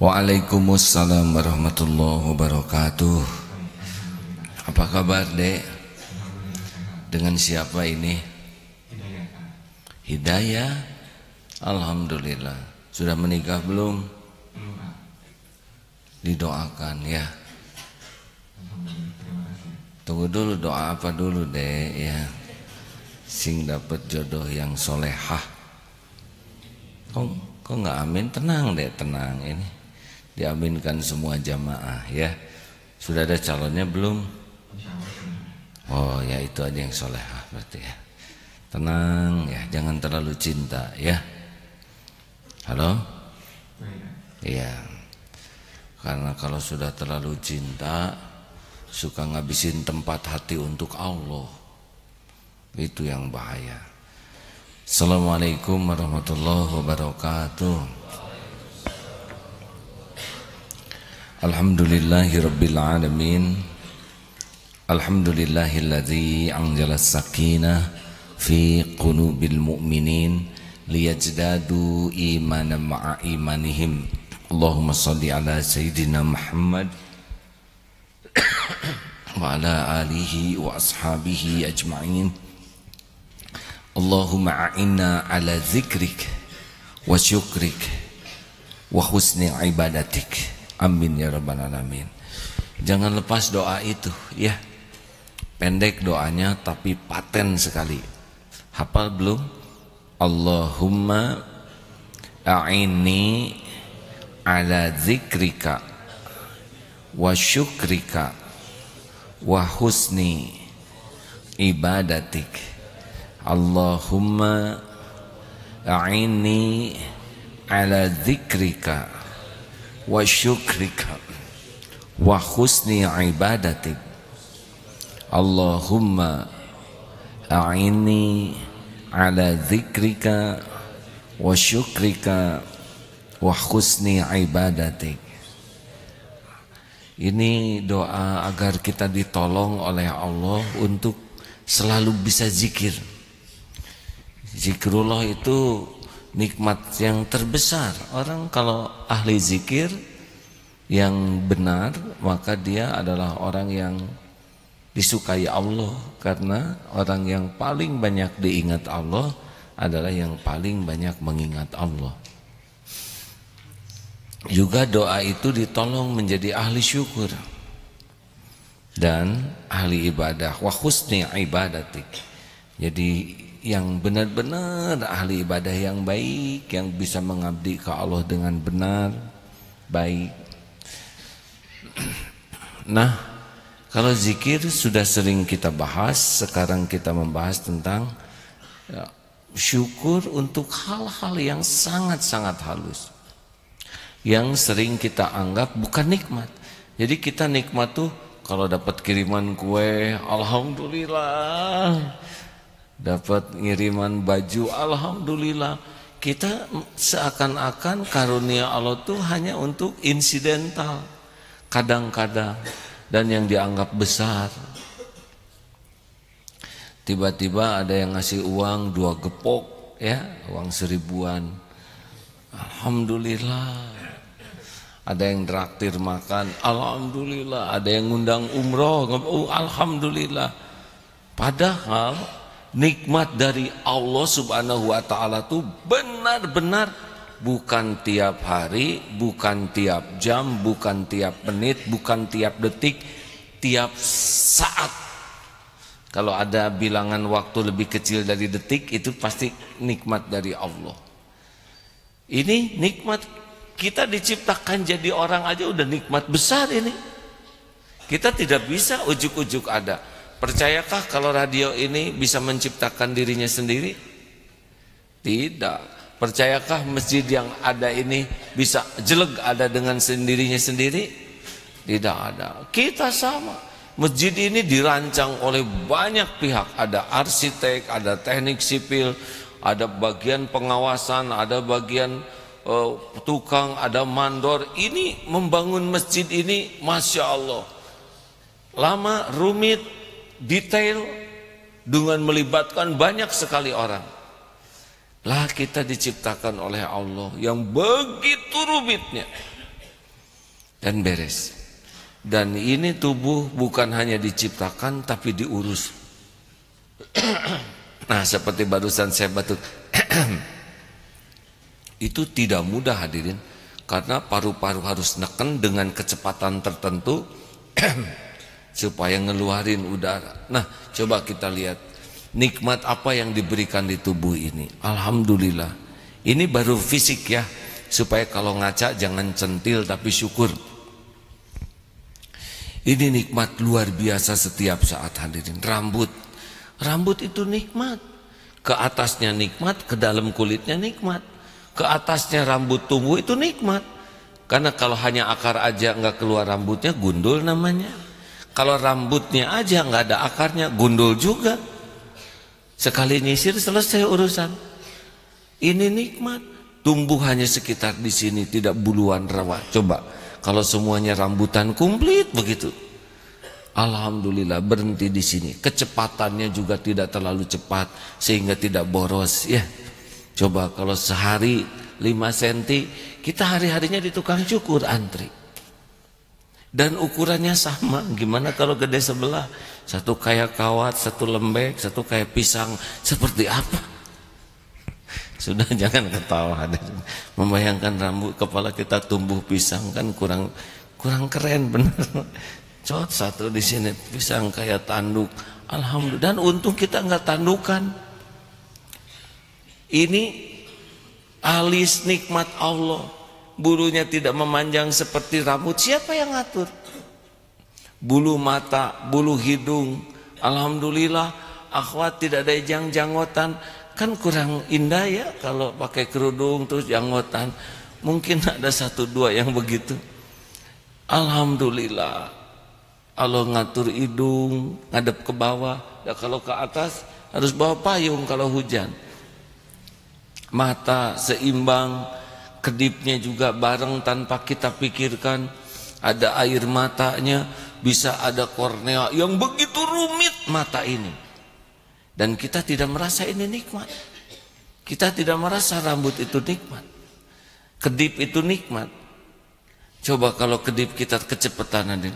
Waalaikumsalam warahmatullahi wabarakatuh. Apa kabar, Dek? Dengan siapa ini? Hidayah. Alhamdulillah. Sudah menikah belum? Didoakan ya. Tunggu dulu, doa apa dulu, Dek ya? Sing dapat jodoh yang solehah. Kok nggak amin? Tenang, Dek, tenang ini. Diaminkan semua jamaah ya. Sudah ada calonnya belum? Oh ya, itu aja yang solehah berarti ya. Tenang ya, jangan terlalu cinta ya. Halo? Iya. Karena kalau sudah terlalu cinta, suka ngabisin tempat hati untuk Allah. Itu yang bahaya. Assalamualaikum warahmatullahi wabarakatuh. Alhamdulillahirabbil alamin. Alhamdulillahilladzi anzala as-sakinah fi qulubil mu'minin liyazdadu imanan ma'a imanihim. Allahumma shalli ala sayyidina Muhammad wa ala alihi wa ashabihi ajma'in. Allahumma a'inna ala dzikrik wa syukrik wa husni ibadatik. Amin ya rabbal alamin. Jangan lepas doa itu ya. Pendek doanya tapi paten sekali. Hafal belum? Allahumma a'inni ala dzikrika wa syukrika wa husni ibadatik. Allahumma a'inni ala dzikrika wa syukrika wa husni ibadatik. Allahumma a'inni ala dzikrika wa syukrika wa husni ibadatik. Ini doa agar kita ditolong oleh Allah untuk selalu bisa zikir. Zikrullah itu nikmat yang terbesar. Orang kalau ahli zikir yang benar, maka dia adalah orang yang disukai Allah. Karena orang yang paling banyak diingat Allah adalah yang paling banyak mengingat Allah. Juga doa itu ditolong menjadi ahli syukur dan ahli ibadah. Wa husni ibadatik. Jadi yang benar-benar ahli ibadah yang baik, yang bisa mengabdi ke Allah dengan benar, baik. Nah, kalau zikir sudah sering kita bahas, sekarang kita membahas tentang syukur untuk hal-hal yang sangat-sangat halus, yang sering kita anggap bukan nikmat. Jadi kita nikmat tuh kalau dapat kiriman kue, alhamdulillah. Dapat ngiriman baju, alhamdulillah. Kita seakan-akan karunia Allah tuh hanya untuk insidental, kadang-kadang, dan yang dianggap besar. Tiba-tiba ada yang ngasih uang 2 gepok ya, uang 1000-an, alhamdulillah. Ada yang traktir makan, alhamdulillah. Ada yang ngundang umroh, alhamdulillah. Padahal nikmat dari Allah subhanahu wa ta'ala itu benar-benar bukan tiap hari, bukan tiap jam, bukan tiap menit, bukan tiap detik, tiap saat. Kalau ada bilangan waktu lebih kecil dari detik, itu pasti nikmat dari Allah. Ini nikmat, kita diciptakan jadi orang aja udah nikmat besar ini. Kita tidak bisa ujuk-ujuk ada. Percayakah kalau radio ini bisa menciptakan dirinya sendiri? Tidak. Percayakah masjid yang ada ini bisa jeleg ada dengan sendirinya sendiri? Tidak ada. Kita sama. Masjid ini dirancang oleh banyak pihak. Ada arsitek, ada teknik sipil, ada bagian pengawasan, ada bagian tukang, ada mandor. Ini membangun masjid ini, Masya Allah, lama, rumit, detail, dengan melibatkan banyak sekali orang. Lah kita diciptakan oleh Allah yang begitu rumitnya, dan beres. Dan ini tubuh bukan hanya diciptakan tapi diurus. Nah, seperti barusan saya batuk. Itu tidak mudah hadirin, karena paru-paru harus neken dengan kecepatan tertentu supaya ngeluarin udara. Nah, coba kita lihat nikmat apa yang diberikan di tubuh ini. Alhamdulillah. Ini baru fisik ya, supaya kalau ngaca jangan centil tapi syukur. Ini nikmat luar biasa setiap saat hadirin. Rambut itu nikmat. Ke atasnya nikmat, ke dalam kulitnya nikmat. Ke atasnya rambut tumbuh itu nikmat. Karena kalau hanya akar aja nggak keluar rambutnya, gundul namanya. Kalau rambutnya aja nggak ada akarnya, gundul juga. Sekali nyisir selesai urusan. Ini nikmat. Tumbuh hanya sekitar di sini, tidak buluan rawa. Coba kalau semuanya rambutan komplit begitu. Alhamdulillah berhenti di sini. Kecepatannya juga tidak terlalu cepat sehingga tidak boros ya. Coba kalau sehari 5 cm, kita hari-harinya di tukang cukur antri. Dan ukurannya sama. Gimana kalau gede sebelah? Satu kayak kawat, satu lembek, satu kayak pisang. Seperti apa? Sudah jangan ketawa. Membayangkan rambut kepala kita tumbuh pisang kan kurang keren bener. Cot satu di sini pisang kayak tanduk. Alhamdulillah. Dan untung kita nggak tandukan. Ini alis nikmat Allah. Bulunya tidak memanjang seperti rambut. Siapa yang ngatur? Bulu mata, bulu hidung. Alhamdulillah. Akhwat tidak ada janggotan. Kan kurang indah ya kalau pakai kerudung terus janggotan. Mungkin ada 1-2 yang begitu. Alhamdulillah. Allah ngatur hidung, ngadep ke bawah. Ya, kalau ke atas harus bawa payung kalau hujan. Mata seimbang, kedipnya juga bareng tanpa kita pikirkan. Ada air matanya, bisa ada kornea yang begitu rumit mata ini. Dan kita tidak merasa ini nikmat. Kita tidak merasa rambut itu nikmat. Kedip itu nikmat. Coba kalau kedip kita kecepatan ada.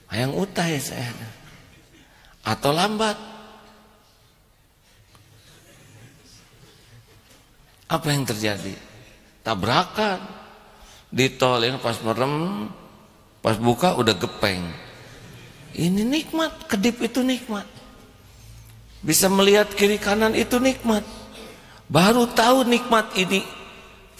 Hayang utai saya. Atau lambat. Apa yang terjadi? Tabrakan. Di tol yang pas merem, pas buka udah gepeng. Ini nikmat, kedip itu nikmat. Bisa melihat kiri kanan itu nikmat. Baru tahu nikmat ini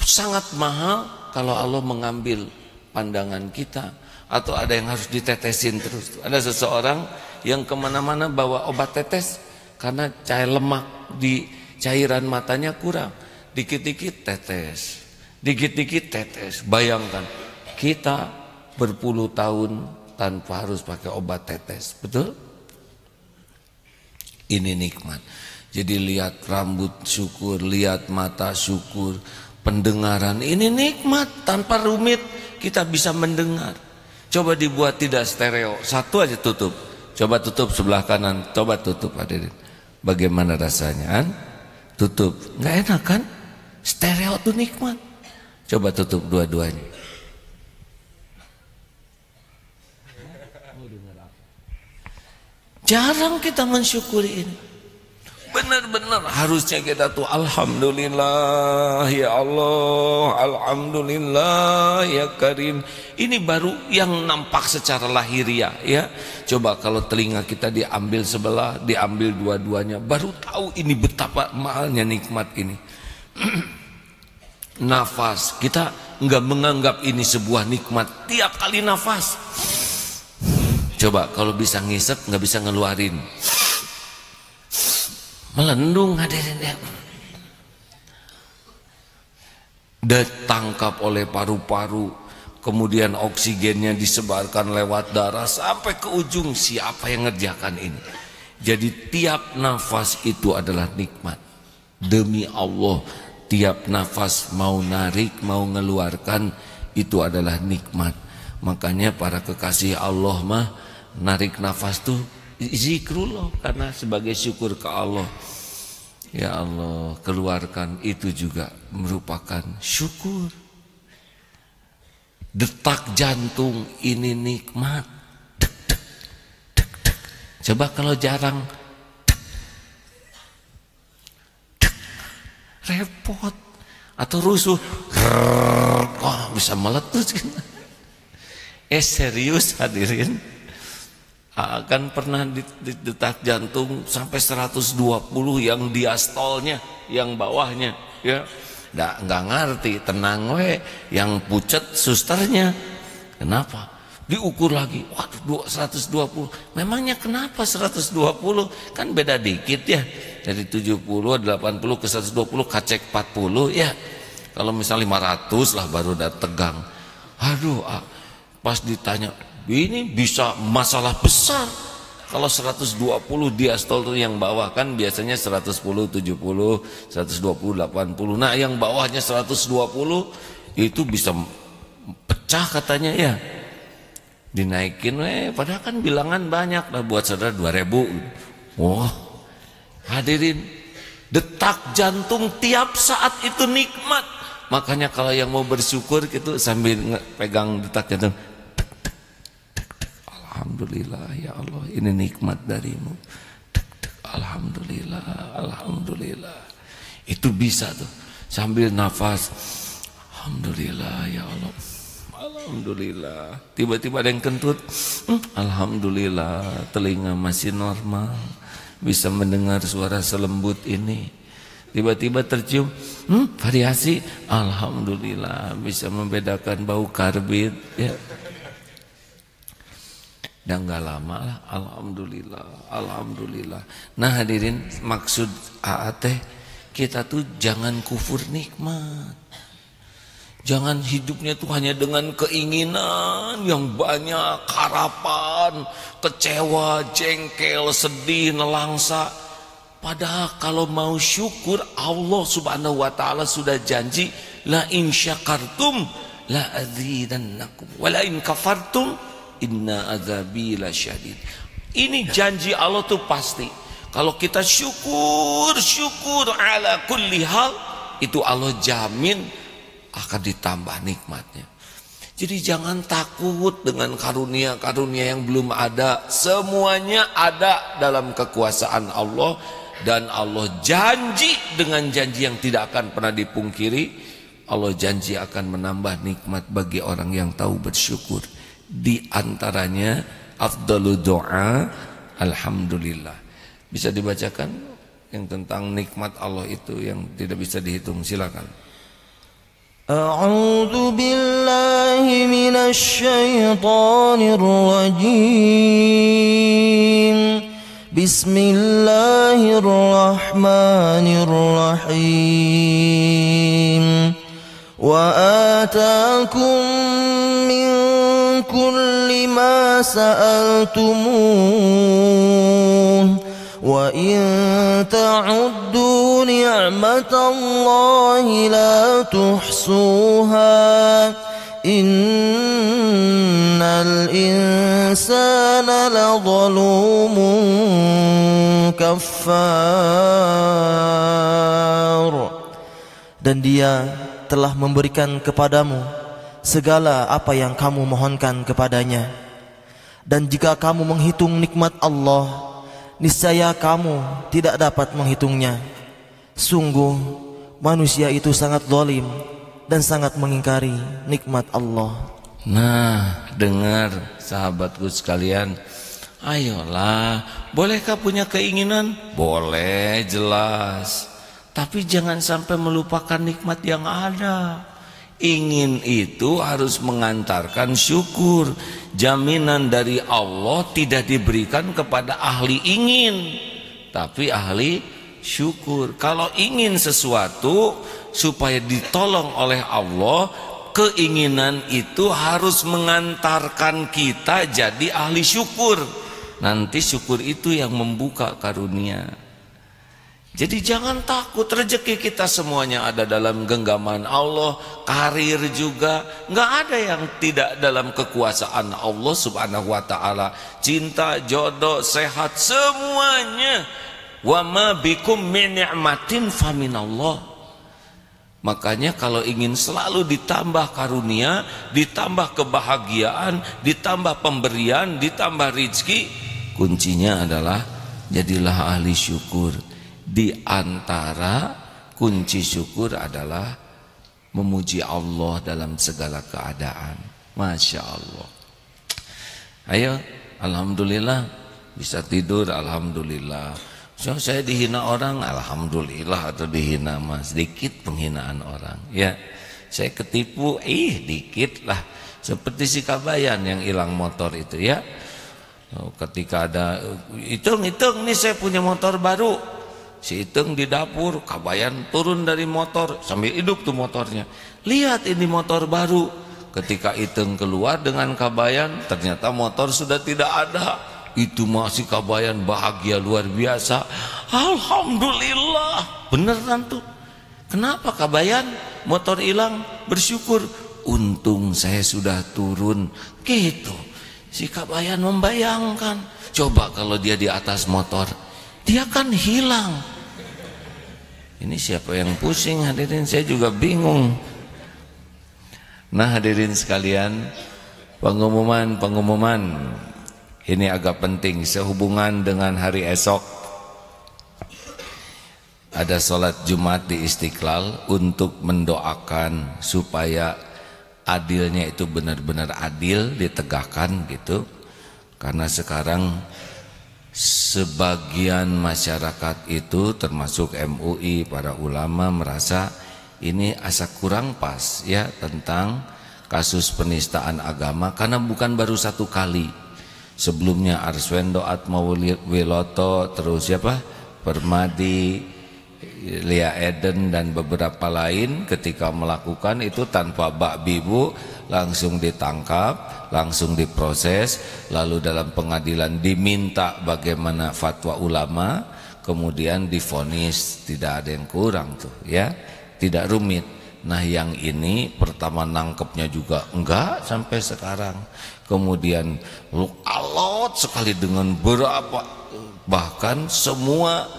sangat mahal kalau Allah mengambil pandangan kita. Atau ada yang harus ditetesin terus. Ada seseorang yang kemana-mana bawa obat tetes karena cair lemak di cairan matanya kurang. Dikit-dikit tetes, dikit-dikit tetes. Bayangkan kita berpuluh tahun tanpa harus pakai obat tetes, betul? Ini nikmat. Jadi lihat rambut syukur, lihat mata syukur, pendengaran ini nikmat. Tanpa rumit kita bisa mendengar. Coba dibuat tidak stereo, satu aja tutup. Coba tutup sebelah kanan, coba tutup hadirin. Bagaimana rasanya? Tutup, nggak enak kan? Stereo tuh nikmat. Coba tutup dua-duanya. Jarang kita mensyukuri ini. Benar-benar harusnya kita tuh alhamdulillah ya Allah, alhamdulillah ya Karim. Ini baru yang nampak secara lahiriah ya. Coba kalau telinga kita diambil sebelah, diambil dua-duanya, baru tahu ini betapa mahalnya nikmat ini. Nafas, kita nggak menganggap ini sebuah nikmat. Tiap kali nafas, coba kalau bisa ngisep nggak bisa ngeluarin, melendung hadirin ya. Ditangkap oleh paru-paru, kemudian oksigennya disebarkan lewat darah sampai ke ujung. Siapa yang ngerjakan ini? Jadi tiap nafas itu adalah nikmat. Demi Allah, tiap nafas mau narik mau ngeluarkan itu adalah nikmat. Makanya para kekasih Allah mah narik nafas tuh zikrullah karena sebagai syukur ke Allah. Ya Allah, keluarkan itu juga merupakan syukur. detak jantung ini nikmat. Dek, dek, dek, dek. Coba kalau jarang, dek, dek, repot. Atau rusuh, wah bisa meletus. Serius hadirin, kan pernah detak jantung sampai 120 yang diastolnya, yang bawahnya, ya. Nggak ngerti, tenang we, yang pucet susternya. Kenapa? Diukur lagi, waduh 120. Memangnya kenapa 120? Kan beda dikit ya, dari 70, 80 ke 120, kacek 40 ya. Kalau misalnya 500 lah baru udah tegang. Aduh, pas ditanya, ini bisa masalah besar. Kalau 120 diastol tuh yang bawah, kan biasanya 110, 70, 120, 80. Nah yang bawahnya 120 itu bisa pecah katanya ya. Dinaikin, padahal kan bilangan banyak lah, buat saudara 2000. Wah, hadirin, detak jantung tiap saat itu nikmat. Makanya kalau yang mau bersyukur gitu sambil pegang detak jantung, alhamdulillah ya Allah, ini nikmat darimu. Alhamdulillah, alhamdulillah. Itu bisa tuh sambil nafas, alhamdulillah ya Allah, alhamdulillah. Tiba-tiba ada yang kentut, alhamdulillah, telinga masih normal, bisa mendengar suara selembut ini. Tiba-tiba tercium variasi, alhamdulillah, bisa membedakan bau karbit ya. Dan gak lama lah, alhamdulillah, alhamdulillah. Nah hadirin, maksud AAT, kita tuh jangan kufur nikmat. Jangan hidupnya tuh hanya dengan keinginan yang banyak, harapan, kecewa, jengkel, sedih, nelangsa. Padahal kalau mau syukur, Allah subhanahu wa ta'ala sudah janji, la in syakartum la azidannakum wa la in kafartum inna azabi lasyadid. Ini janji Allah tuh pasti. Kalau kita syukur ala kulli hal, itu Allah jamin akan ditambah nikmatnya. Jadi jangan takut dengan karunia-karunia yang belum ada. Semuanya ada dalam kekuasaan Allah. Dan Allah janji dengan janji yang tidak akan pernah dipungkiri. Allah janji akan menambah nikmat bagi orang yang tahu bersyukur. Di antaranya afdalu doa alhamdulillah. Bisa dibacakan yang tentang nikmat Allah itu yang tidak bisa dihitung, silakan. A'udzu billahi minasy syaithanir rajim. Bismillahirrahmanirrahim. Wa ataakum min kulli ma sa'altumuh wa in ta'uddu ni'matallahi la tuhsuha innal insana ladzalumun kaffar. Dan Dia telah memberikan kepadamu segala apa yang kamu mohonkan kepadanya. Dan jika kamu menghitung nikmat Allah, niscaya kamu tidak dapat menghitungnya. Sungguh manusia itu sangat zalim dan sangat mengingkari nikmat Allah. Nah, dengar sahabatku sekalian, ayolah, bolehkah punya keinginan? Boleh, jelas. Tapi jangan sampai melupakan nikmat yang ada. Ingin itu harus mengantarkan syukur. Jaminan dari Allah tidak diberikan kepada ahli ingin, tapi ahli syukur. Kalau ingin sesuatu supaya ditolong oleh Allah, keinginan itu harus mengantarkan kita jadi ahli syukur. Nanti syukur itu yang membuka karunia. Jadi jangan takut, rezeki kita semuanya ada dalam genggaman Allah. Karir juga nggak ada yang tidak dalam kekuasaan Allah subhanahu wa ta'ala. Cinta, jodoh, sehat, semuanya. Wa ma bikum min ni'matin faminallah. Makanya kalau ingin selalu ditambah karunia, ditambah kebahagiaan, ditambah pemberian, ditambah rizki, kuncinya adalah jadilah ahli syukur. Di antara kunci syukur adalah memuji Allah dalam segala keadaan. Masya Allah. Ayo, alhamdulillah bisa tidur, alhamdulillah. So, saya dihina orang, alhamdulillah, atau dihina mas, sedikit penghinaan orang. Ya, saya ketipu, dikit lah. Seperti si Kabayan yang hilang motor itu ya. Ketika ada hitung nih saya punya motor baru. Si Iteng di dapur, Kabayan turun dari motor sambil hidup tuh motornya. Lihat ini motor baru. Ketika Iteng keluar dengan Kabayan, ternyata motor sudah tidak ada. Itu masih Kabayan bahagia luar biasa. Alhamdulillah. Beneran tuh. Kenapa Kabayan motor hilang? Bersyukur. Untung saya sudah turun. Gitu. Si Kabayan membayangkan, coba kalau dia di atas motor, dia kan hilang. Ini siapa yang pusing hadirin? Saya juga bingung. Nah hadirin sekalian, pengumuman ini agak penting sehubungan dengan hari esok. Ada sholat Jumat di Istiqlal untuk mendoakan supaya adilnya itu benar-benar adil ditegakkan gitu. Karena sekarang sebagian masyarakat itu termasuk MUI, para ulama merasa ini asa kurang pas ya tentang kasus penistaan agama, karena bukan baru satu kali. Sebelumnya Arswendo Atmawiloto, terus siapa? Permadi, Lia Eden dan beberapa lain ketika melakukan itu tanpa bak bibu langsung ditangkap, langsung diproses, lalu dalam pengadilan diminta bagaimana fatwa ulama, kemudian divonis, tidak ada yang kurang tuh ya, tidak rumit. Nah yang ini pertama nangkepnya juga enggak sampai sekarang, kemudian alot sekali dengan berapa, bahkan semua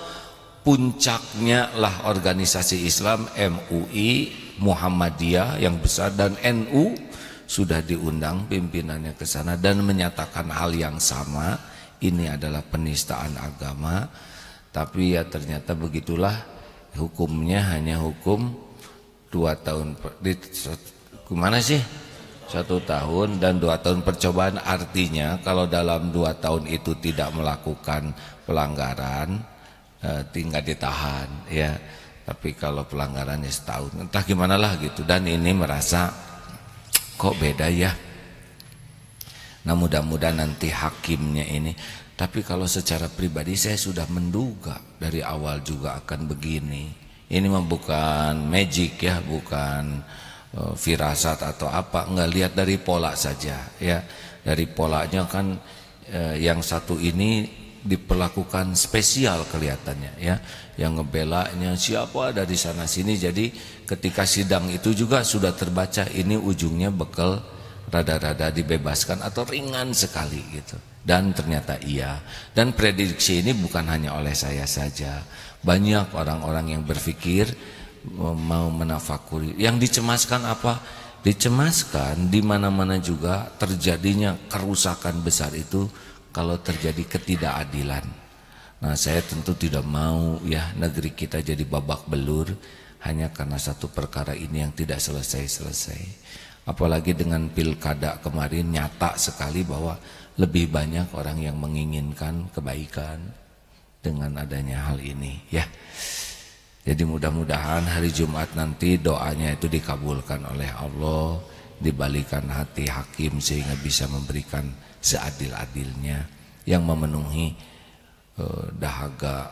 puncaknya lah organisasi Islam MUI, Muhammadiyah yang besar dan NU sudah diundang pimpinannya ke sana dan menyatakan hal yang sama, ini adalah penistaan agama. Tapi ya ternyata begitulah hukumnya, hanya hukum 2 tahun kemana sih? 1 tahun dan 2 tahun percobaan. Artinya kalau dalam 2 tahun itu tidak melakukan pelanggaran, tinggal ditahan ya. Tapi kalau pelanggarannya setahun, entah gimana lah gitu. Dan ini merasa kok beda ya. Nah mudah-mudahan nanti hakimnya ini. Tapi kalau secara pribadi saya sudah menduga dari awal juga akan begini. Ini mah bukan magic ya, bukan firasat atau apa, enggak, lihat dari pola saja ya. Dari polanya kan yang satu ini diperlakukan spesial kelihatannya ya, yang ngebelanya siapa dari sana sini. Jadi ketika sidang itu juga sudah terbaca ini ujungnya bekal rada-rada dibebaskan atau ringan sekali gitu. Dan ternyata iya. Dan prediksi ini bukan hanya oleh saya saja, banyak orang-orang yang berpikir mau menafakuri. Yang dicemaskan apa? Dicemaskan di mana-mana juga terjadinya kerusakan besar itu kalau terjadi ketidakadilan. Nah saya tentu tidak mau ya negeri kita jadi babak belur hanya karena satu perkara ini yang tidak selesai-selesai. Apalagi dengan pilkada kemarin nyata sekali bahwa lebih banyak orang yang menginginkan kebaikan dengan adanya hal ini ya. Jadi mudah-mudahan hari Jumat nanti doanya itu dikabulkan oleh Allah, dibalikan hati hakim sehingga bisa memberikan seadil-adilnya yang memenuhi dahaga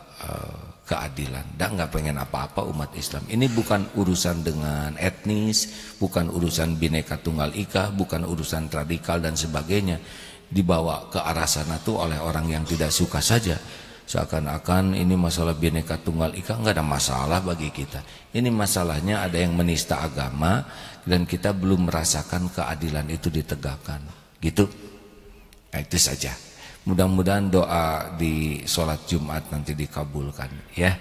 keadilan. Dan nggak pengen apa-apa umat Islam. Ini bukan urusan dengan etnis, bukan urusan Bhinneka Tunggal Ika, bukan urusan radikal dan sebagainya. Dibawa ke arah sana tuh oleh orang yang tidak suka saja. Seakan-akan ini masalah Bhinneka Tunggal Ika, nggak ada masalah bagi kita. Ini masalahnya ada yang menista agama dan kita belum merasakan keadilan itu ditegakkan. Gitu. Nah, itu saja. Mudah-mudahan doa di sholat Jumat nanti dikabulkan ya.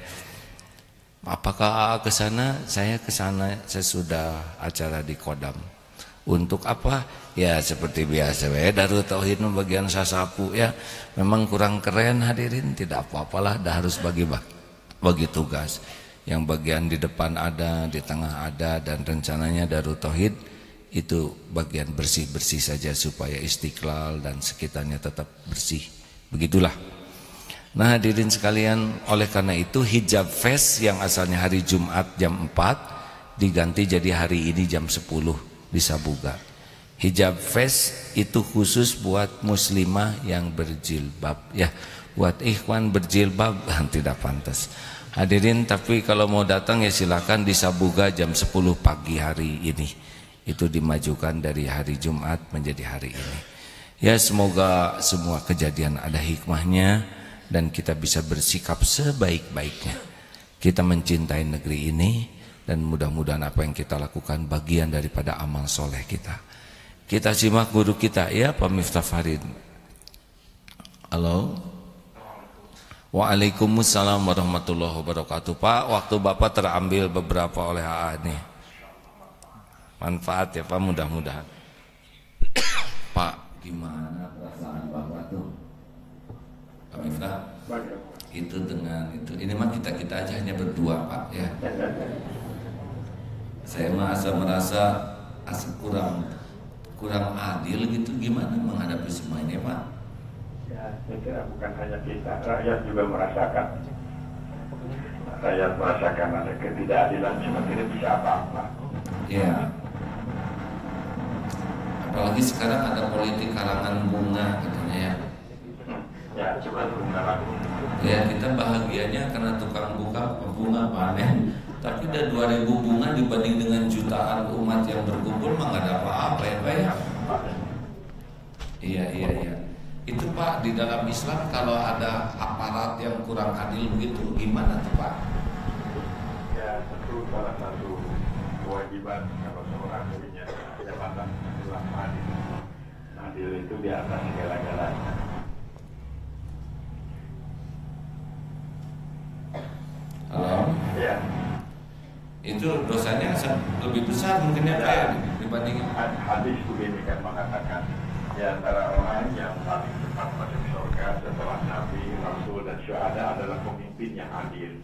Apakah ke sana? Saya ke sana sesudah acara di Kodam. Untuk apa? Ya seperti biasa ya, Darut Tauhid bagian sasapu ya. Memang kurang keren hadirin, tidak apa-apalah, dah harus bagi tugas. Yang bagian di depan ada, di tengah ada, dan rencananya Darut Tauhid itu bagian bersih-bersih saja supaya Istiqlal dan sekitarnya tetap bersih. Begitulah. Nah hadirin sekalian, oleh karena itu Hijab Fest yang asalnya hari Jumat jam 4 diganti jadi hari ini jam 10 di Sabuga. Hijab Fest itu khusus buat muslimah yang berjilbab ya, buat ikhwan berjilbab tidak pantas. Hadirin, tapi kalau mau datang ya silakan di Sabuga jam 10 pagi hari ini. Itu dimajukan dari hari Jumat menjadi hari ini. Ya semoga semua kejadian ada hikmahnya dan kita bisa bersikap sebaik-baiknya. Kita mencintai negeri ini dan mudah-mudahan apa yang kita lakukan bagian daripada amal soleh kita. Kita simak guru kita ya, Pak Miftah Farid. Halo. Waalaikumsalam warahmatullahi wabarakatuh. Pak, waktu Bapak terambil beberapa oleh AA nih. Manfaat ya Pak, mudah-mudahan. Pak, gimana perasaan Bapak tuh? Pak Miftah, itu dengan itu. Ini mah kita aja hanya berdua Pak ya. Saya merasa kurang adil gitu, gimana menghadapi semua ini Pak? Ya, saya kira bukan hanya kita, rakyat juga merasakan. Rakyat merasakan ada ketidakadilan seperti ini bisa apa-apa. Ya. Apalagi sekarang ada politik karangan bunga katanya ya. Ya, coba bunga lagi. Ya kita bahagianya karena tukang bunga panen. Tapi ada 2000 bunga dibanding dengan jutaan umat yang berkumpul mah gak ada apa-apa ya Pak ya. Iya. Itu Pak, di dalam Islam kalau ada aparat yang kurang adil begitu gimana tuh Pak? Ya, tentu salah satu kewajiban kalau seorang punya jabatan adalah adil. Adil itu di atas segala-galanya. Halo? Ya. Itu dosanya lebih besar mungkin ya Pak ya, dibanding hadis begini kan mengatakan di antara orang yang paling cepat masuk surga setelah Nabi, Rasul dan Syuhada adalah pemimpin yang adil.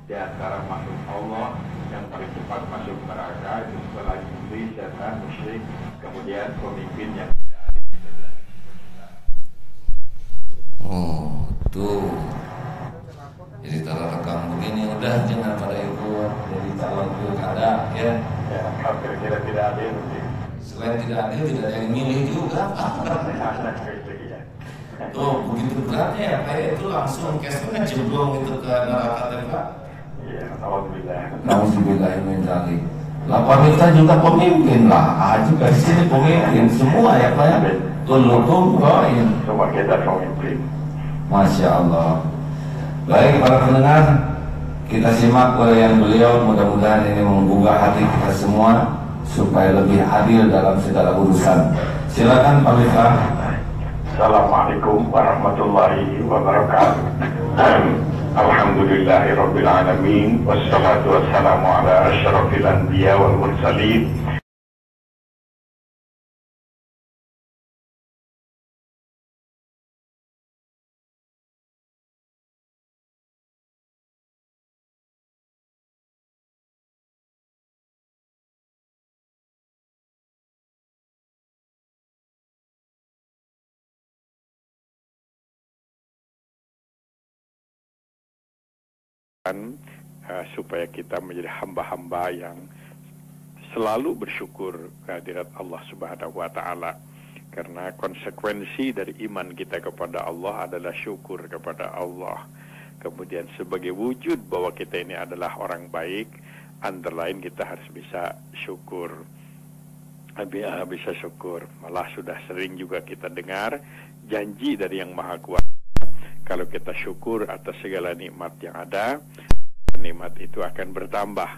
Di antara makhluk Allah yang paling cepat masuk neraka itu setelah iblis, setan, musyrik, kemudian pemimpin yang tidak adil. oh tuh. Jadi kalau rekam begini udah jangan pada ikut jadi calon pilkada ya. Ya, kalau kira-kira tidak adil mungkin. Selain tidak adil tidak ada yang milih juga. Tuh begitu beratnya ya Pak, itu langsung kesnya jeblong itu ke neraka Pak. Iya, alhamdulillah. Alhamdulillah min dzalik. Lah kita juga pemimpin lah, juga di sini pemimpin semua ya Pak ya. Kullukum ra'in. Semua kita pemimpin. Masya Allah. Baik para pendengar, kita simak uraian beliau, mudah-mudahan ini menggugah hati kita semua supaya lebih adil dalam segala urusan. Silakan Pak Miftah. Assalamualaikum warahmatullahi wabarakatuh. Alhamdulillahirabbil alamin wassalatu wassalamu ala asyrafil anbiya wal mursalin. Supaya kita menjadi hamba-hamba yang selalu bersyukur kehadirat Allah Subhanahu wa taala, karena konsekuensi dari iman kita kepada Allah adalah syukur kepada Allah. Kemudian sebagai wujud bahwa kita ini adalah orang baik, antara lain kita harus bisa syukur. Bisa syukur. Malah sudah sering juga kita dengar janji dari Yang Maha Kuasa, kalau kita syukur atas segala nikmat yang ada, nikmat itu akan bertambah.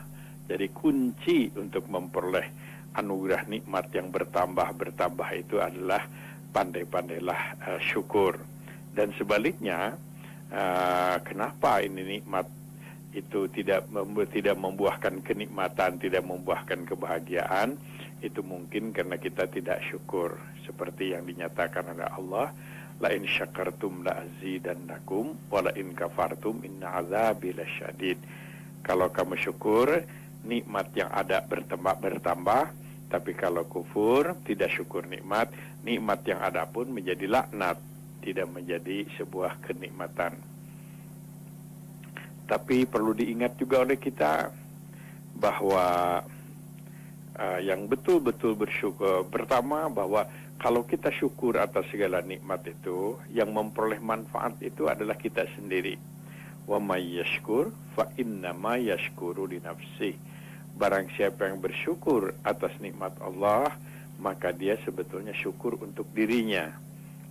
Jadi kunci untuk memperoleh anugerah nikmat yang bertambah itu adalah pandai-pandailah syukur. Dan sebaliknya, kenapa ini nikmat itu tidak membuahkan kenikmatan, tidak membuahkan kebahagiaan, itu mungkin karena kita tidak syukur, seperti yang dinyatakan oleh Allah, la in syakartum la azidannakum wa la in kafartum inna azabi lasyadid. Kalau kamu syukur, nikmat yang ada bertambah, tapi kalau kufur, tidak syukur nikmat yang ada pun menjadi laknat, tidak menjadi sebuah kenikmatan. Tapi perlu diingat juga oleh kita bahwa yang betul-betul bersyukur, pertama bahwa kalau kita syukur atas segala nikmat itu, yang memperoleh manfaat itu adalah kita sendiri. Wa may yashkur fa innama yashkuru li nafsihi. Barang siapa yang bersyukur atas nikmat Allah, maka dia sebetulnya syukur untuk dirinya.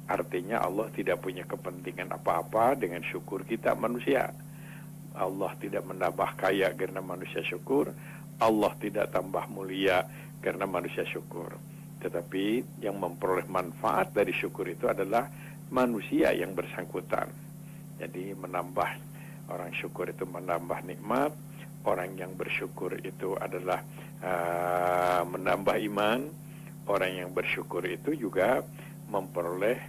Artinya Allah tidak punya kepentingan apa-apa dengan syukur kita manusia. Allah tidak menambah kaya karena manusia syukur. Allah tidak tambah mulia karena manusia syukur. Tetapi yang memperoleh manfaat dari syukur itu adalah manusia yang bersangkutan. Jadi orang syukur itu menambah nikmat. Orang yang bersyukur itu adalah menambah iman. Orang yang bersyukur itu juga memperoleh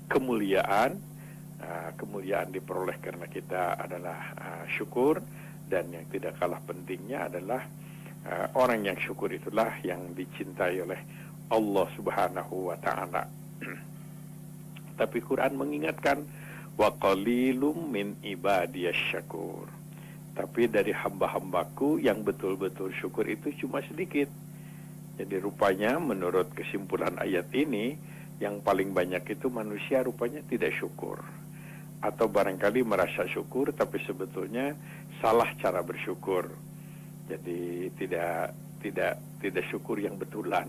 kemuliaan. Kemuliaan diperoleh karena kita adalah syukur. Dan yang tidak kalah pentingnya adalah orang yang syukur itulah yang dicintai oleh Allah Subhanahu wa ta'ala. Tapi Quran mengingatkan, wa qalilum min ibadiyasy syakur. Tapi dari hamba-hambaku yang betul-betul syukur itu cuma sedikit. Jadi rupanya menurut kesimpulan ayat ini, yang paling banyak itu manusia rupanya tidak syukur. Atau barangkali merasa syukur tapi sebetulnya salah cara bersyukur. Jadi tidak syukur yang betulan.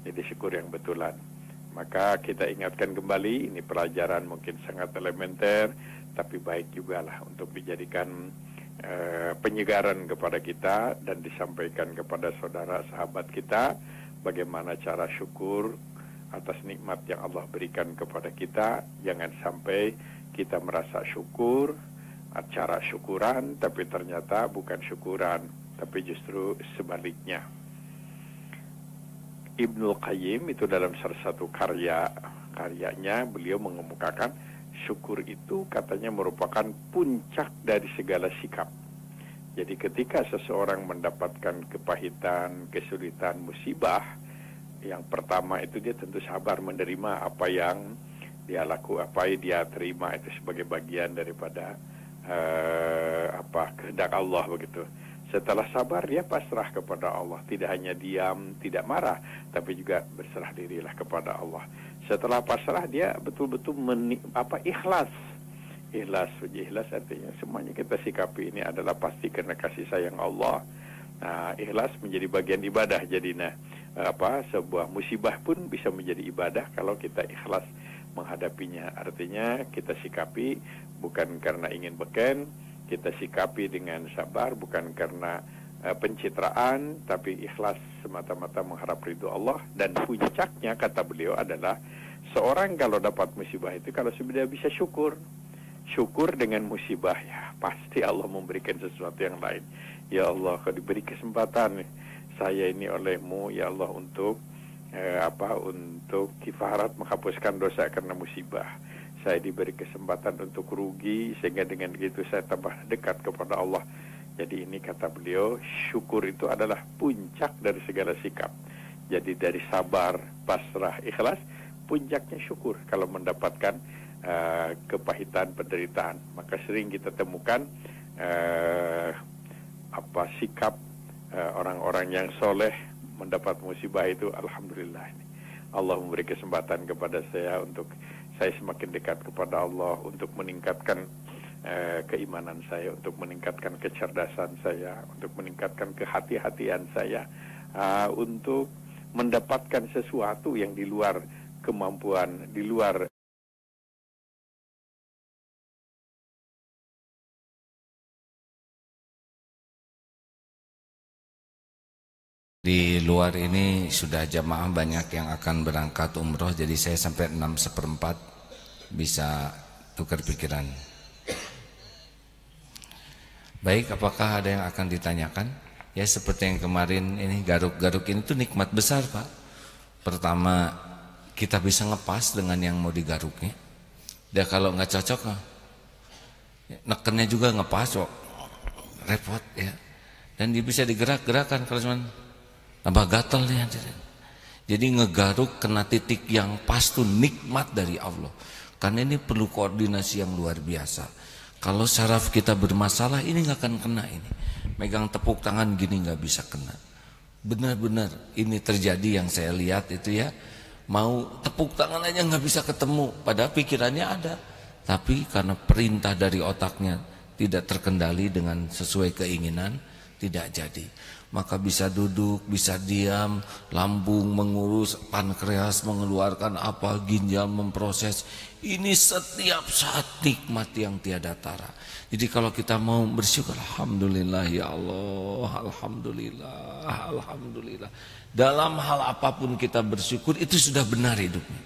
Jadi syukur yang betulan. Maka kita ingatkan kembali, ini pelajaran mungkin sangat elementer, tapi baik juga lah untuk dijadikan penyegaran kepada kita dan disampaikan kepada saudara sahabat kita bagaimana cara syukur atas nikmat yang Allah berikan kepada kita. Jangan sampai kita merasa syukur, cara syukuran, tapi ternyata bukan syukuran, tapi justru sebaliknya. Ibnul Qayyim itu dalam salah satu karyanya beliau mengemukakan syukur itu katanya merupakan puncak dari segala sikap. Jadi ketika seseorang mendapatkan kepahitan, kesulitan, musibah, yang pertama itu dia tentu sabar menerima apa yang dia apa yang dia terima itu sebagai bagian daripada kehendak Allah begitu. Setelah sabar dia pasrah kepada Allah, tidak hanya diam, tidak marah, tapi juga berserah dirilah kepada Allah. Setelah pasrah dia betul-betul ikhlas. Ikhlas artinya semuanya kita sikapi ini adalah pasti karena kasih sayang Allah. Nah, ikhlas menjadi bagian ibadah. Jadi sebuah musibah pun bisa menjadi ibadah kalau kita ikhlas menghadapinya. Artinya kita sikapi bukan karena ingin beken, kita sikapi dengan sabar bukan karena pencitraan, tapi ikhlas semata-mata mengharap ridho Allah. Dan puncaknya kata beliau adalah seorang kalau dapat musibah itu kalau sudah bisa syukur dengan musibah, ya pasti Allah memberikan sesuatu yang lain. Ya Allah, kalau diberi kesempatan saya ini olehmu ya Allah untuk untuk kifarat menghapuskan dosa karena musibah. Saya diberi kesempatan untuk rugi sehingga dengan begitu saya tambah dekat kepada Allah. Jadi ini kata beliau, syukur itu adalah puncak dari segala sikap. Jadi dari sabar, pasrah, ikhlas, puncaknya syukur kalau mendapatkan kepahitan, penderitaan. Maka sering kita temukan sikap orang-orang yang soleh mendapat musibah itu, alhamdulillah ini Allah memberi kesempatan kepada saya untuk saya semakin dekat kepada Allah, untuk meningkatkan keimanan saya, untuk meningkatkan kecerdasan saya, untuk meningkatkan kehati-hatian saya, untuk mendapatkan sesuatu yang di luar kemampuan, di luar Di luar ini sudah jamaah banyak yang akan berangkat umroh, jadi saya sampai 6/4 bisa tukar pikiran. Baik, apakah ada yang akan ditanyakan? Ya seperti yang kemarin ini, garuk-garuk ini tuh nikmat besar Pak. Pertama, kita bisa ngepas dengan yang mau digaruknya. Dia kalau nggak cocok, nekennya juga ngepas kok, repot ya. Dan dia bisa digerak-gerakan kalau cuma tambah gatel ya. Jadi ngegaruk kena titik yang pas tuh nikmat dari Allah. Karena ini perlu koordinasi yang luar biasa. Kalau saraf kita bermasalah ini nggak akan kena ini. Megang tepuk tangan gini nggak bisa kena. Benar-benar ini terjadi yang saya lihat itu ya. Mau tepuk tangan aja nggak bisa ketemu. Padahal pikirannya ada. Tapi karena perintah dari otaknya tidak terkendali dengan sesuai keinginan, tidak jadi. Maka bisa duduk, bisa diam, lambung mengurus, pankreas mengeluarkan apa, ginjal memproses. Ini setiap saat nikmat yang tiada tara. Jadi kalau kita mau bersyukur, alhamdulillah ya Allah, alhamdulillah, alhamdulillah. Dalam hal apapun kita bersyukur, itu sudah benar hidupnya.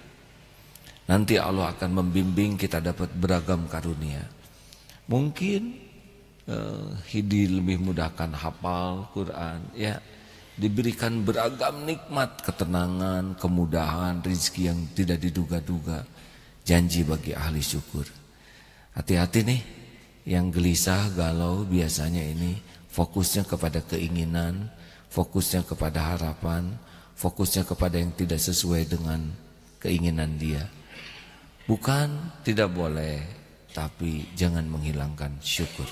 Nanti Allah akan membimbing kita dapat beragam karunia. Mungkin Hidi lebih mudahkan hafal Quran ya, diberikan beragam nikmat, ketenangan, kemudahan, rezeki yang tidak diduga-duga, janji bagi ahli syukur. Hati-hati nih yang gelisah, galau, biasanya ini fokusnya kepada keinginan, fokusnya kepada harapan, fokusnya kepada yang tidak sesuai dengan keinginan dia. Bukan tidak boleh, tapi jangan menghilangkan syukur.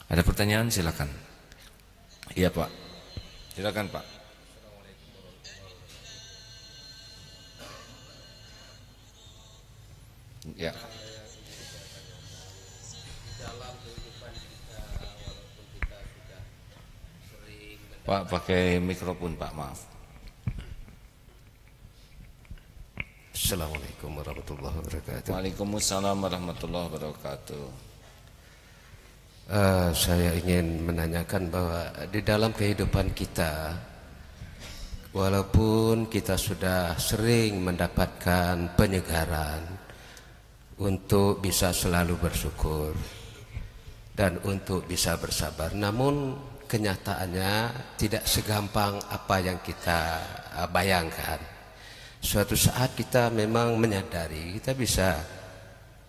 Ada pertanyaan silakan. Iya Pak, silakan Pak. Ya. Pak pakai mikrofon Pak, maaf. Assalamualaikum warahmatullahi wabarakatuh. Waalaikumsalam warahmatullahi wabarakatuh. Saya ingin menanyakan bahwa di dalam kehidupan kita, walaupun kita sudah sering mendapatkan penyegaran untuk bisa selalu bersyukur dan untuk bisa bersabar, namun kenyataannya tidak segampang apa yang kita bayangkan. Suatu saat kita memang menyadari kita bisa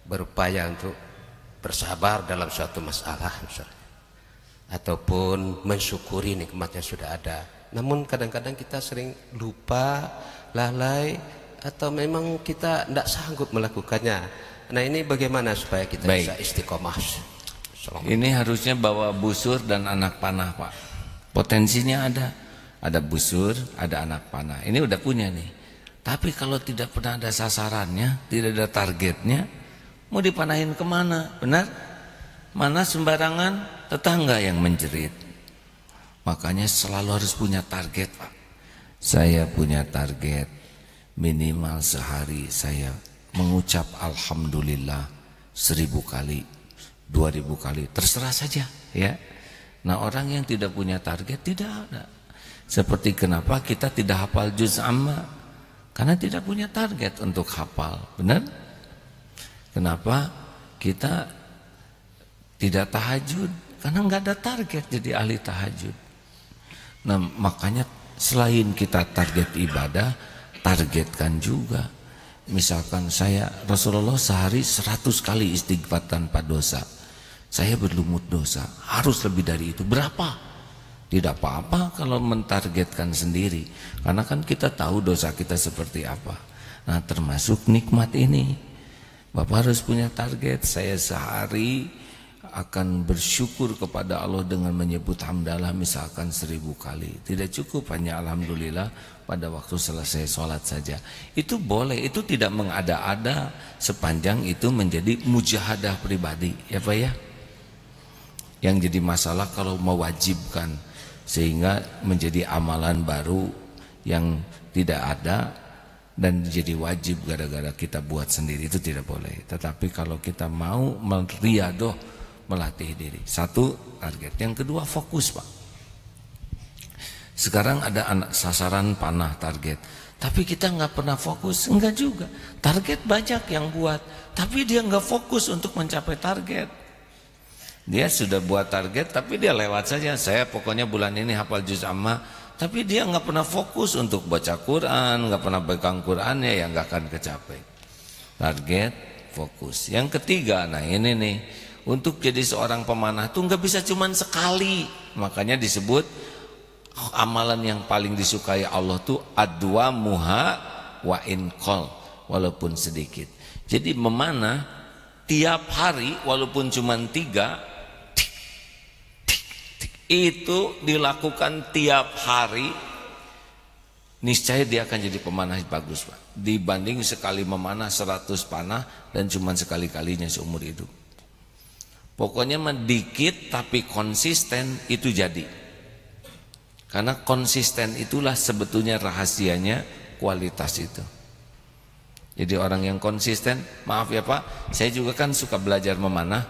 berupaya untuk bersabar dalam suatu masalah misalnya, ataupun mensyukuri nikmat yang sudah ada. Namun kadang-kadang kita sering lupa, lalai, atau memang kita tidak sanggup melakukannya. Nah ini bagaimana supaya kita bisa istiqomah? Ini harusnya bawa busur dan anak panah Pak. Potensinya ada busur, ada anak panah. Ini udah punya nih. Tapi kalau tidak pernah ada sasarannya, tidak ada targetnya, mau dipanahin kemana? Benar? Mana sembarangan tetangga yang menjerit. Makanya selalu harus punya target Pak. Saya punya target minimal sehari saya mengucap alhamdulillah 1000 kali, 2000 kali, terserah saja ya. Nah orang yang tidak punya target tidak ada. Seperti kenapa kita tidak hafal juz amma? Karena tidak punya target untuk hafal. Benar? Kenapa kita tidak tahajud? Karena nggak ada target jadi ahli tahajud. Nah makanya selain kita target ibadah, targetkan juga. Misalkan Rasulullah sehari 100 kali istighfar tanpa dosa. Saya berlumut dosa, harus lebih dari itu. Berapa? Tidak apa-apa kalau mentargetkan sendiri, karena kan kita tahu dosa kita seperti apa. Nah termasuk nikmat ini, Bapak harus punya target. Saya sehari akan bersyukur kepada Allah dengan menyebut hamdalah misalkan 1000 kali. Tidak cukup hanya alhamdulillah pada waktu selesai sholat saja. Itu boleh, itu tidak mengada-ada sepanjang itu menjadi mujahadah pribadi ya Pak ya. Yang jadi masalah kalau mewajibkan sehingga menjadi amalan baru yang tidak ada dan jadi wajib gara-gara kita buat sendiri, itu tidak boleh. Tetapi kalau kita mau meriadoh, melatih diri, satu target, yang kedua fokus Pak. Sekarang ada sasaran panah target, tapi kita nggak pernah fokus. Enggak juga, target banyak yang buat, tapi dia nggak fokus untuk mencapai target. Dia sudah buat target tapi dia lewat saja. Saya pokoknya bulan ini hafal juz amma, tapi dia nggak pernah fokus untuk baca Quran, nggak pernah pegang Qurannya, ya nggak akan kecapai. Target, fokus. Yang ketiga, nah ini nih, untuk jadi seorang pemanah tuh nggak bisa cuman sekali. Makanya disebut amalan yang paling disukai Allah tuh adwa muha wa inqal, walaupun sedikit. Jadi memanah tiap hari walaupun cuman 3 itu dilakukan tiap hari, niscaya dia akan jadi pemanah bagus, Pak. Dibanding sekali memanah 100 panah dan cuma sekali-kalinya seumur hidup. Pokoknya dikit tapi konsisten itu jadi. Karena konsisten itulah sebetulnya rahasianya kualitas itu. Jadi orang yang konsisten, maaf ya Pak, saya juga kan suka belajar memanah.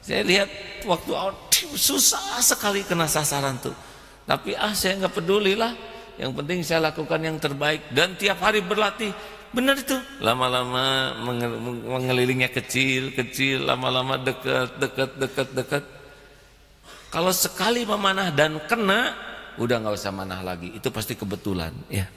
Saya lihat waktu awal susah sekali kena sasaran tuh. Tapi saya nggak peduli lah. Yang penting saya lakukan yang terbaik dan tiap hari berlatih. Benar itu. Lama-lama mengelilingnya kecil, lama-lama dekat. Kalau sekali memanah dan kena, udah nggak usah manah lagi. Itu pasti kebetulan, ya.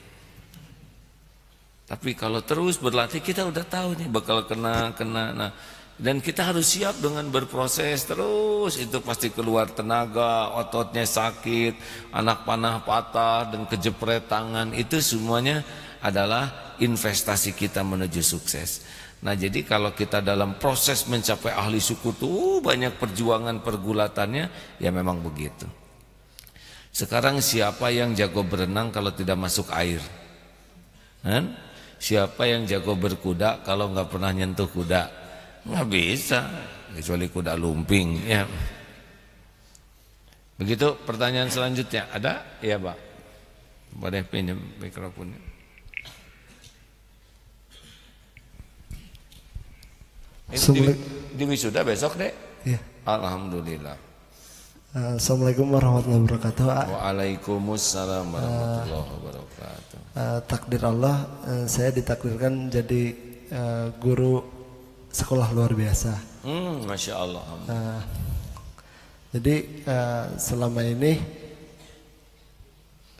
Tapi kalau terus berlatih, kita udah tahu nih bakal kena. Nah, dan kita harus siap dengan berproses terus. Itu pasti keluar tenaga, ototnya sakit, anak panah patah dan kejepret tangan. Itu semuanya adalah investasi kita menuju sukses. Nah, jadi kalau kita dalam proses mencapai ahli syukur tuh banyak perjuangan pergulatannya, ya memang begitu. Sekarang siapa yang jago berenang kalau tidak masuk air? Kan? Siapa yang jago berkuda kalau nggak pernah nyentuh kuda? Nggak bisa, kecuali kuda lumping, ya. Begitu. Pertanyaan selanjutnya ada? Iya Pak, boleh pinjam mikrofonnya. Ini di wisuda besok deh. Ya. Alhamdulillah. Assalamualaikum warahmatullahi wabarakatuh. Waalaikumsalam warahmatullahi wabarakatuh. Takdir Allah, saya ditakdirkan jadi guru sekolah luar biasa. Masya Allah. Jadi selama ini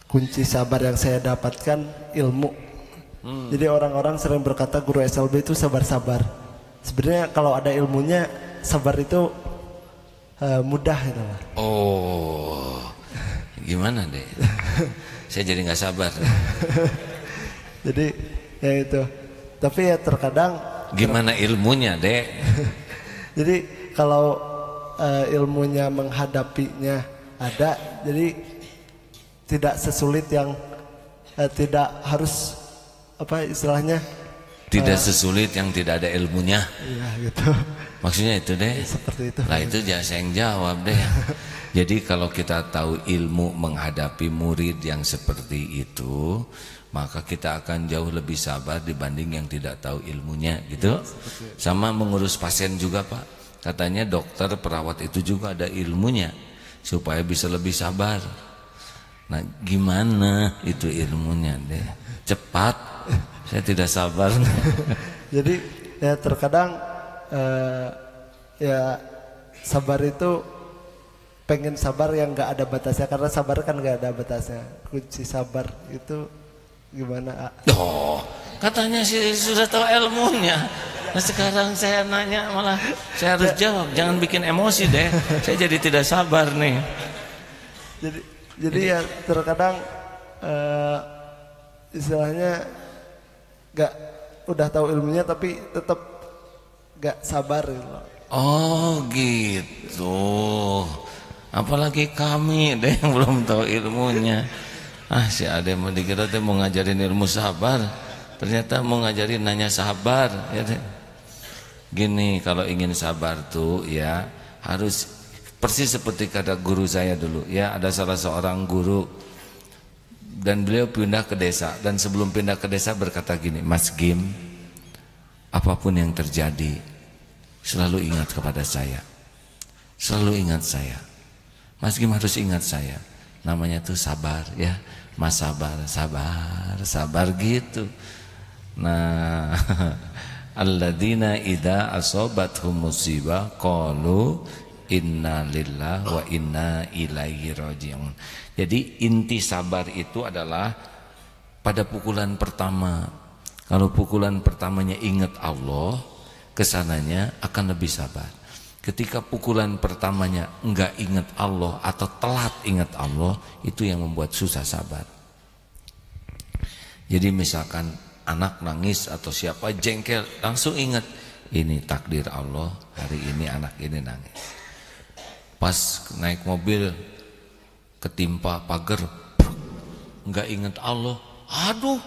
kunci sabar yang saya dapatkan ilmu. Jadi orang-orang sering berkata guru SLB itu sabar-sabar. Sebenarnya kalau ada ilmunya, sabar itu mudah gitu. Oh, gimana deh? Saya jadi nggak sabar. Jadi ya itu. Tapi ya terkadang gimana ilmunya, Dek? Jadi kalau ilmunya menghadapinya ada, jadi tidak sesulit yang tidak harus apa istilahnya? Tidak sesulit yang tidak ada ilmunya. Iya gitu. Maksudnya itu deh. Seperti itu. Lah itu jangan saya yang jawab deh. Jadi kalau kita tahu ilmu menghadapi murid yang seperti itu, maka kita akan jauh lebih sabar dibanding yang tidak tahu ilmunya gitu. Sama mengurus pasien juga Pak. Katanya dokter, perawat itu juga ada ilmunya supaya bisa lebih sabar. Nah gimana itu ilmunya deh? Cepat, saya tidak sabar. Jadi ya terkadang ya sabar itu pengen sabar yang nggak ada batasnya, karena sabar kan nggak ada batasnya. Kunci sabar itu gimana? Oh, katanya sih sudah tahu ilmunya. Nah sekarang saya nanya malah saya harus jawab. Jangan bikin emosi deh. Saya jadi tidak sabar nih. Jadi ya terkadang istilahnya nggak udah tahu ilmunya tapi tetap nggak sabar gitu. Oh gitu. Apalagi kami deh yang belum tahu ilmunya. Si Ade mau dikira teh mau ngajarin ilmu sabar, ternyata mau ngajarin nanya sabar ya deh. Gini, kalau ingin sabar tuh ya harus persis seperti kata guru saya dulu ya. Ada salah seorang guru dan beliau pindah ke desa, dan sebelum pindah ke desa berkata gini, Mas Gim, apapun yang terjadi selalu ingat kepada saya, selalu ingat saya. Mas Gim harus ingat saya, namanya tuh sabar ya. Mas sabar, sabar, sabar gitu. Nah alladzina idza asobathum musibah qalu inna lillahi wa inna ilaihi raji'un. Jadi inti sabar itu adalah pada pukulan pertama. Kalau pukulan pertamanya ingat Allah, kesananya akan lebih sabar. Ketika pukulan pertamanya enggak ingat Allah atau telat ingat Allah, itu yang membuat susah sabar. Jadi misalkan anak nangis atau siapa jengkel, langsung ingat ini takdir Allah, hari ini anak ini nangis. Pas naik mobil ketimpa pagar, enggak ingat Allah, aduh,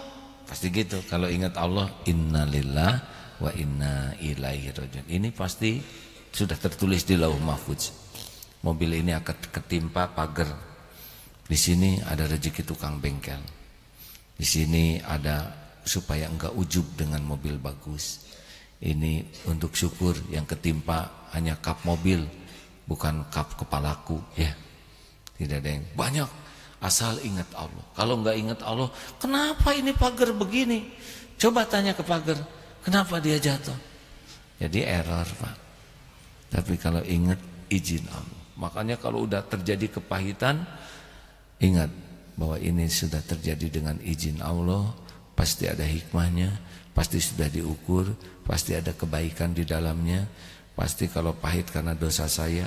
pasti gitu. Kalau ingat Allah, innalillahi wa inna ilaihi raji'un. Ini pasti sudah tertulis di Lauh Mahfuz. Mobil ini akan ketimpa pagar. Di sini ada rezeki tukang bengkel. Di sini ada supaya enggak ujub dengan mobil bagus. Ini untuk syukur yang ketimpa hanya kap mobil, bukan kap kepalaku, ya. Tidak ada yang banyak. Asal ingat Allah. Kalau enggak ingat Allah, kenapa ini pagar begini? Coba tanya ke pagar, kenapa dia jatuh? Jadi error, Pak. Tapi kalau ingat izin Allah. Makanya kalau udah terjadi kepahitan, ingat bahwa ini sudah terjadi dengan izin Allah. Pasti ada hikmahnya, pasti sudah diukur, pasti ada kebaikan di dalamnya. Pasti kalau pahit karena dosa saya,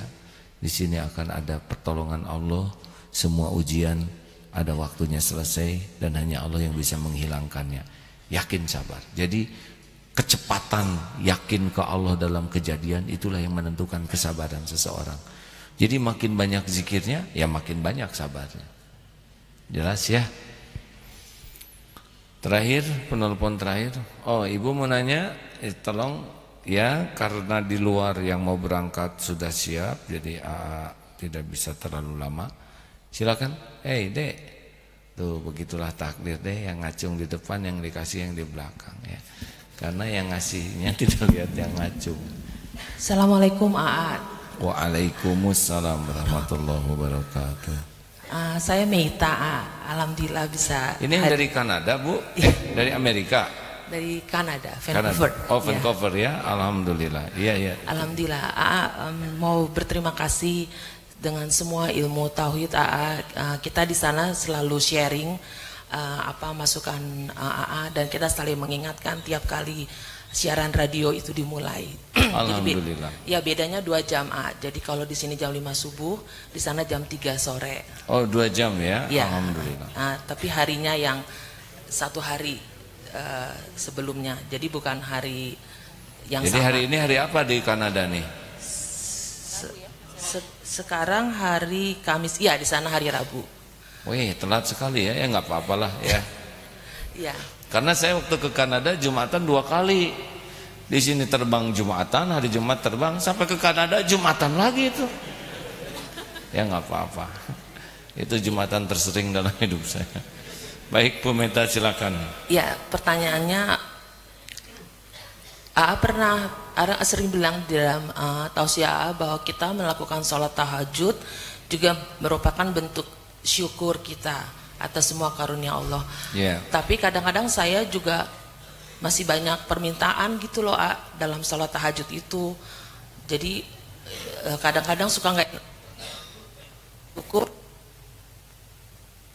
di sini akan ada pertolongan Allah. Semua ujian ada waktunya selesai dan hanya Allah yang bisa menghilangkannya. Yakin sabar. Jadi kecepatan yakin ke Allah dalam kejadian itulah yang menentukan kesabaran seseorang. Jadi makin banyak zikirnya, ya makin banyak sabarnya. Jelas ya? Terakhir, penelpon terakhir. Oh, ibu mau nanya, tolong ya, karena di luar yang mau berangkat sudah siap, jadi tidak bisa terlalu lama. Silakan. Dek, tuh begitulah takdir deh, yang ngacung di depan, yang dikasih yang di belakang ya. Karena yang ngasihnya tidak lihat yang ngacung. Assalamualaikum AA. Waalaikumsalam warahmatullahi wabarakatuh. Saya Meita AA. Alhamdulillah bisa. Ini yang dari Kanada, Bu? Dari Amerika? Dari Kanada, Vancouver. Oh, Vancouver ya. Alhamdulillah. Iya. Alhamdulillah. AA mau berterima kasih dengan semua ilmu tauhid AA. Kita di sana selalu sharing masukan AA dan kita saling mengingatkan tiap kali siaran radio itu dimulai. Alhamdulillah. Jadi, ya bedanya 2 jam AA. Jadi kalau di sini jam 5 subuh, di sana jam 3 sore. Oh, 2 jam ya. Ya. Alhamdulillah. Tapi harinya yang 1 hari sebelumnya. Jadi bukan hari yang Jadi sama. hari ini hari apa di Kanada nih? Sekarang hari Kamis. Iya, di sana hari Rabu. Wih, telat sekali ya. Ya nggak apa-apalah ya. Iya. Karena saya waktu ke Kanada Jumatan 2 kali. Di sini terbang Jumatan, hari Jumat terbang, sampai ke Kanada Jumatan lagi itu. Ya nggak apa-apa. Itu Jumatan tersering dalam hidup saya. Baik, Bu Meta silakan. Ya, pertanyaannya, AA sering bilang di dalam tausiah AA bahwa kita melakukan sholat tahajud juga merupakan bentuk syukur kita atas semua karunia Allah. Yeah. Tapi kadang-kadang saya juga masih banyak permintaan gitu loh dalam sholat tahajud itu. Jadi kadang-kadang suka nggak syukur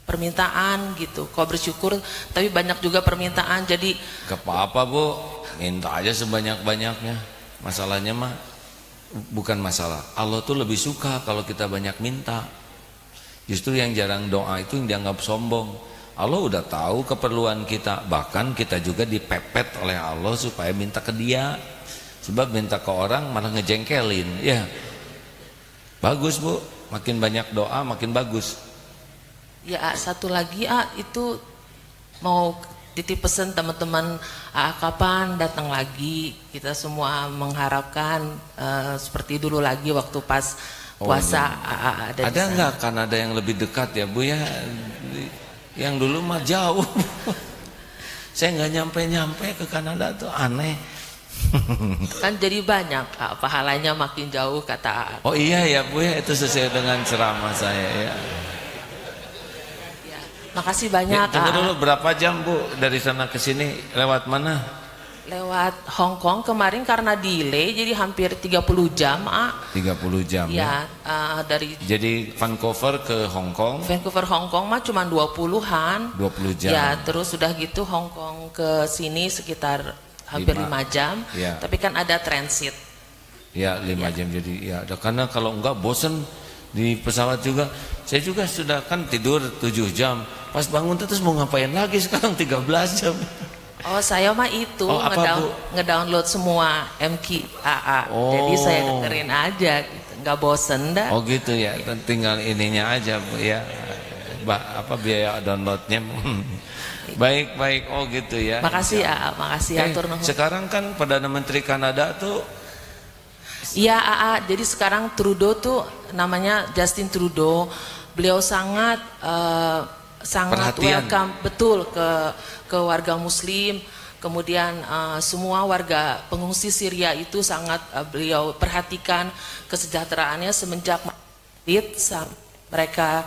permintaan gitu. Kok bersyukur tapi banyak juga permintaan. Jadi gak apa-apa, Bu. Minta aja sebanyak-banyaknya. Masalahnya mah bukan masalah. Allah tuh lebih suka kalau kita banyak minta. Justru yang jarang doa itu yang dianggap sombong. Allah udah tahu keperluan kita. Bahkan kita juga dipepet oleh Allah supaya minta ke Dia. Sebab minta ke orang malah ngejengkelin. Ya, bagus, Bu. Makin banyak doa makin bagus. ya satu lagi itu mau titip pesan teman-teman kapan datang lagi. Kita semua mengharapkan seperti dulu lagi waktu pas puasa. Ada nggak Kanada yang lebih dekat ya, Bu ya? Yang dulu mah jauh. Saya nggak nyampe ke Kanada tuh, aneh. Kan jadi banyak pahalanya makin jauh kata. Oh iya ya, Bu ya, itu sesuai dengan ceramah saya ya. Makasih banyak. Tunggu dulu, berapa jam, Bu, dari sana ke sini, lewat mana? Lewat Hong Kong kemarin karena delay jadi hampir 30 jam, 30 jam ya. Dari jadi Vancouver ke Hong Kong. Vancouver Hong Kong mah cuma 20-an. 20 jam. Ya, terus sudah gitu Hong Kong ke sini sekitar hampir 5 jam. Ya. Tapi kan ada transit. Ya, 5 jam jadi ya. Karena kalau enggak bosen di pesawat juga. Saya juga sudah kan tidur 7 jam. Pas bangun terus mau ngapain lagi sekarang 13 jam. Oh, saya mah itu ngedownload semua MKAA. Jadi saya dengerin aja gitu. Nggak bosen dah. Oh gitu ya. Tinggal ininya aja Bu ya. Biaya downloadnya. Baik. Oh gitu ya. Makasih makasih atur nuhun. Sekarang kan Perdana Menteri Kanada tuh. Iya jadi sekarang Trudeau tuh namanya Justin Trudeau. Beliau sangat perhatian. Welcome betul ke warga Muslim, kemudian semua warga pengungsi Syria itu sangat beliau perhatikan kesejahteraannya semenjak mereka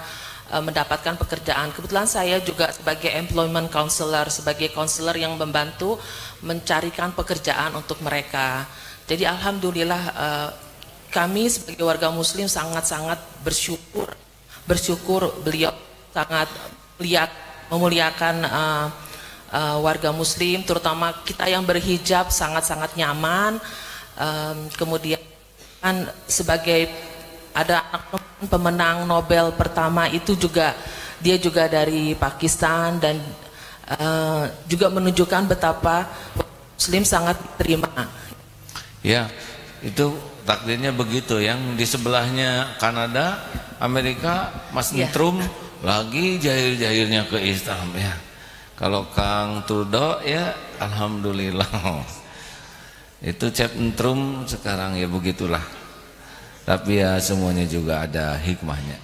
mendapatkan pekerjaan. Kebetulan saya juga sebagai employment counselor, sebagai counselor yang membantu mencarikan pekerjaan untuk mereka. Jadi alhamdulillah kami sebagai warga Muslim sangat-sangat bersyukur beliau sangat memuliakan warga Muslim, terutama kita yang berhijab sangat-sangat nyaman. Kemudian kan sebagai ada pemenang Nobel pertama itu juga dia juga dari Pakistan dan juga menunjukkan betapa Muslim sangat diterima. Ya, itu takdirnya begitu. Yang di sebelahnya Kanada, Amerika, Mas Trump lagi jahil-jahilnya ke Islam ya. Kalau Kang Trudeau ya alhamdulillah. Itu Cep Trump sekarang ya begitulah. Tapi ya semuanya juga ada hikmahnya.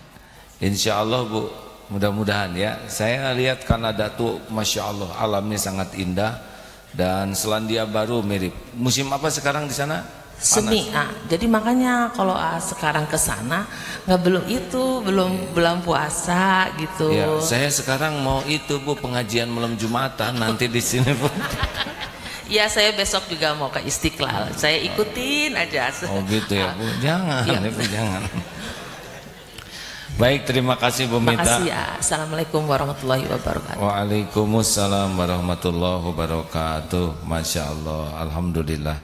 Insya Allah Bu, mudah-mudahan ya. Saya lihat Kanada tuh Masya Allah alamnya sangat indah. Dan Selandia Baru mirip. Musim apa sekarang di sana? Semi. Jadi makanya kalau sekarang ke sana belum bulan puasa gitu. Ya, saya sekarang mau itu Bu, pengajian malam Jumatan nanti di sini Bu. Ya, saya besok juga mau ke Istiqlal. Saya ikutin aja. Oh gitu ya Bu. Jangan ya. Bu, jangan. Baik, terima kasih Bu Mita. Terima kasih ya. Assalamualaikum warahmatullahi wabarakatuh. Waalaikumsalam warahmatullahi wabarakatuh. Masya Allah, alhamdulillah.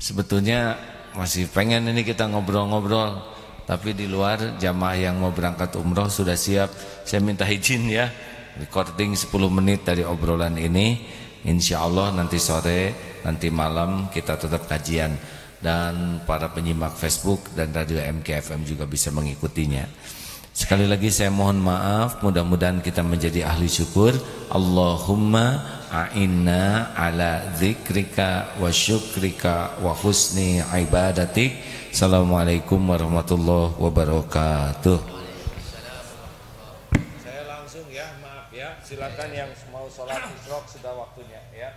Sebetulnya masih pengen ini kita ngobrol-ngobrol, tapi di luar jamaah yang mau berangkat umroh sudah siap. Saya minta izin ya, recording 10 menit dari obrolan ini. Insya Allah nanti sore, nanti malam kita tetap kajian. Dan para penyimak Facebook dan radio MKFM juga bisa mengikutinya. Sekali lagi saya mohon maaf, mudah-mudahan kita menjadi ahli syukur. Allahumma a'inna ala dzikrika wa syukrika wa husni ibadatik. Assalamualaikum warahmatullahi wabarakatuh. Saya langsung ya, maaf ya. Silakan yang mau sholat isyraq sudah waktunya ya.